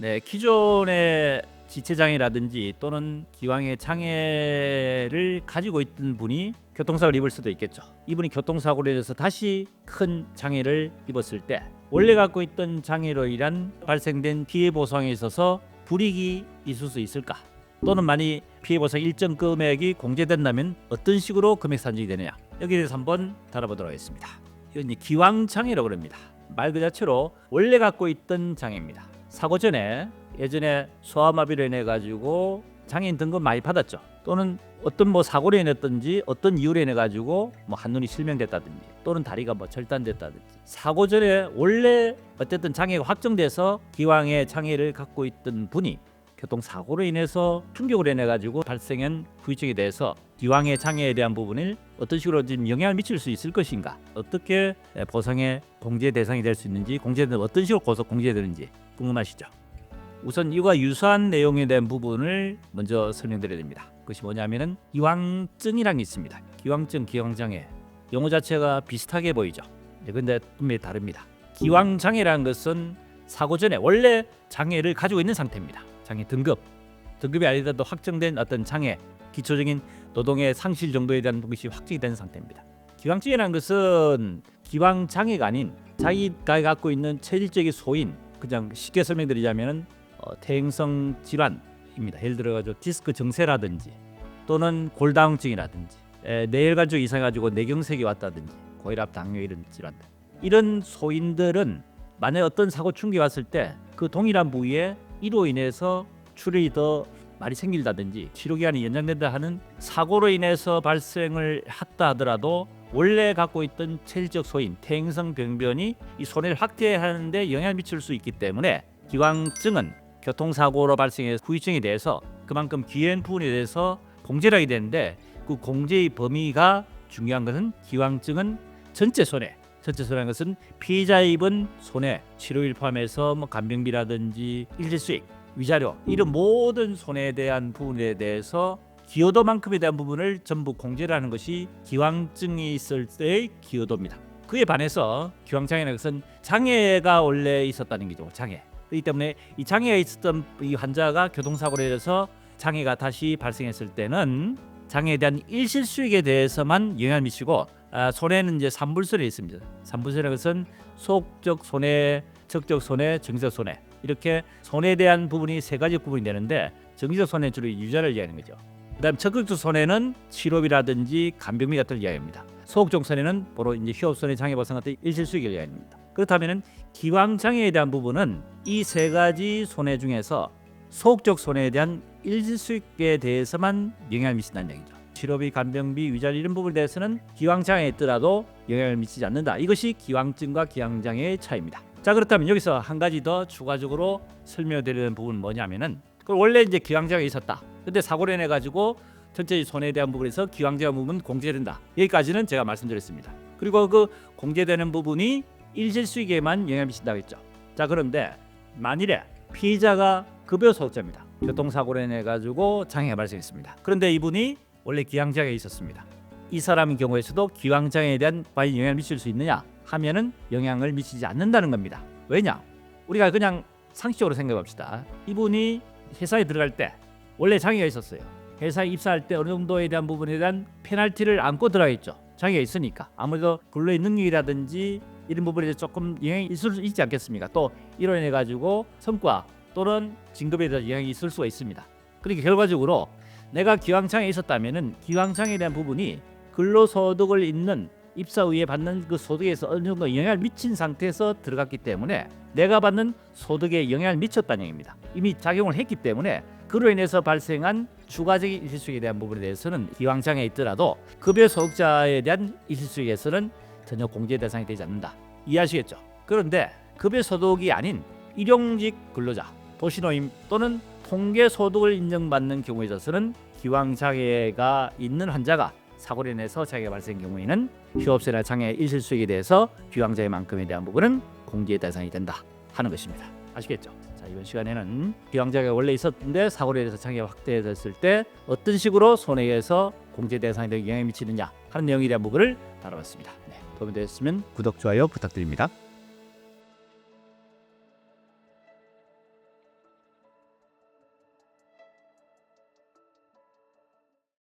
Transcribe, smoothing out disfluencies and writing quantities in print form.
네, 기존의 지체장애라든지 또는 기왕의 장애를 가지고 있던 분이 교통사고를 입을 수도 있겠죠. 이분이 교통사고로 인해서 다시 큰 장애를 입었을 때 원래 갖고 있던 장애로 인한 발생된 피해 보상에 있어서 불이익이 있을 수 있을까? 또는 만약 피해 보상 일정 금액이 공제된다면 어떤 식으로 금액 산정이 되느냐? 여기에 대해서 한번 다뤄보도록 하겠습니다. 이건 기왕장애라고 합니다. 말 그 자체로 원래 갖고 있던 장애입니다. 사고 전에 예전에 소아마비로 인해 가지고 장애인 등급 많이 받았죠. 또는 어떤 사고로 인했든지 어떤 이유로 인해 가지고 한눈이 실명됐다든지 또는 다리가 절단됐다든지 사고 전에 원래 어쨌든 장애가 확정돼서 기왕의 장애를 갖고 있던 분이 교통사고로 인해서 충격으로 인해 가지고 발생한 후유증에 대해서 기왕의 장애에 대한 부분을 어떤 식으로 지금 영향을 미칠 수 있을 것인가, 어떻게 보상의 공제 대상이 될 수 있는지, 공제는 어떤 식으로 공제되는지 궁금하시죠? 우선 이와 유사한 내용에 대한 부분을 먼저 설명드려야 됩니다. 그것이 뭐냐면은 기왕증이라는 게 있습니다. 기왕증, 기왕장애 용어 자체가 비슷하게 보이죠. 그런데 분명히 다릅니다. 기왕장애라는 것은 사고 전에 원래 장애를 가지고 있는 상태입니다. 장애 등급이 아니더라도 확정된 어떤 장애, 기초적인 노동의 상실 정도에 대한 것이 확정이 된 상태입니다. 기왕증이라는 것은 기왕장애가 아닌 자기가 갖고 있는 체질적인 소인, 그냥 쉽게 설명드리자면 퇴행성 질환입니다. 예를 들어가지고 디스크 정세라든지 또는 골다공증이라든지 뇌혈관쪽 이상 가지고 뇌경색이 왔다든지 고혈압, 당뇨 이런 질환들, 이런 소인들은 만약 어떤 사고 충격이 왔을 때 그 동일한 부위에 이로 인해서 출혈이 더 많이 생긴다든지 치료기간이 연장된다 하는 사고로 인해서 발생을 했다 하더라도 원래 갖고 있던 체질적 소인, 퇴행성 병변이 이 손해를 확대하는 데 영향을 미칠 수 있기 때문에 기왕증은 교통사고로 발생해서 후유증에 대해서 그만큼 귀한 부분에 대해서 공제를 하게 되는데, 그 공제의 범위가 중요한 것은 기왕증은 전체 손해라는 것은 피해자의 입은 손해, 치료비를 포함해서 간병비라든지 일시수익, 위자료 이런 모든 손해에 대한 부분에 대해서 기여도만큼에 대한 부분을 전부 공제를 하는 것이 기왕증이 있을 때의 기여도입니다. 그에 반해서 기왕장애라는 것은 장애가 원래 있었다는 거죠. 장애. 그렇기 때문에 이 장애가 있었던 이 환자가 교통사고로 인해서 장애가 다시 발생했을 때는 장애에 대한 일시수익에 대해서만 영향을 미치고 손해는 이제 3불손해 있습니다. 3불손해라는 것은 소극적 손해, 적적 손해, 정기적 손해, 이렇게 손해에 대한 부분이 세 가지 부분이 되는데, 정기적 손해는 주로 유자를 이야기하는 거죠. 그다음 적극적 손해는 치료비라든지 간병비 같은 걸 이야기합니다. 소극적 손해는 바로 이제 휴업손해, 장애발생 같은 일시수익을 이야기합니다. 그렇다면은 기왕장애에 대한 부분은 이 세 가지 손해 중에서 소극적 손해에 대한 일시수익에 대해서만 영향을 미친다는 얘기죠. 치료비, 간병비, 위자료 이런 부분에 대해서는 기왕장애에 있더라도 영향을 미치지 않는다. 이것이 기왕증과 기왕장애의 차이입니다. 자, 그렇다면 여기서 한 가지 더 추가적으로 설명드리는 부분은 뭐냐면은, 원래 이제 기왕장애가 있었다. 근데 사고로 인해 가지고 전체 손해에 대한 부분에서 기왕장애 부분 공제된다. 여기까지는 제가 말씀드렸습니다. 그리고 그 공제되는 부분이 일시수익에만 영향을 미친다고 했죠. 자, 그런데 만일에 피해자가 급여 소득자입니다. 교통사고로 인해 가지고 장애가 발생했습니다. 그런데 이분이 원래 기왕장애가 있었습니다. 이 사람의 경우에서도 기왕장애에 대한 과연 영향을 미칠 수 있느냐 하면은 영향을 미치지 않는다는 겁니다. 왜냐? 우리가 그냥 상식적으로 생각합시다. 이분이 회사에 들어갈 때 원래 장애가 있었어요. 회사에 입사할 때 어느 정도에 대한 부분에 대한 페널티를 안고 들어가겠죠. 장애가 있으니까 아무래도 근로의 능력이라든지 이런 부분에 조금 영향이 있을 수 있지 않겠습니까? 또 이로 인해 가지고 성과 또는 진급에 대한 영향이 있을 수가 있습니다. 그러니까 결과적으로 내가 기왕장애에 있었다면은 기왕장애에 대한 부분이 근로소득을 잇는 입사 후에 받는 그 소득에서 어느 정도 영향을 미친 상태에서 들어갔기 때문에 내가 받는 소득에 영향을 미쳤다는 얘기입니다. 이미 작용을 했기 때문에 그로 인해서 발생한 추가적인 일시수익에 대한 부분에 대해서는 기왕장애에 있더라도 급여 소득자에 대한 일시수익에서는 전혀 공제 대상이 되지 않는다. 이해하시겠죠? 그런데 급여 소득이 아닌 일용직 근로자, 도시노임 또는 통계소득을 인정받는 경우에 있어서는 기왕장애가 있는 환자가 사고로 인해서 장애가 발생한 경우에는 휴업세나 장애 일시수익에 대해서 기왕장애만큼에 대한 부분은 공제 대상이 된다 하는 것입니다. 아시겠죠? 자, 이번 시간에는 기왕장애가 원래 있었는데 사고로 인해서 장애가 확대됐을 때 어떤 식으로 손해에서 공제 대상에 영향을 미치느냐 하는 내용에 대한 부분을 다뤄봤습니다. 네, 도움이 되셨으면 구독, 좋아요 부탁드립니다.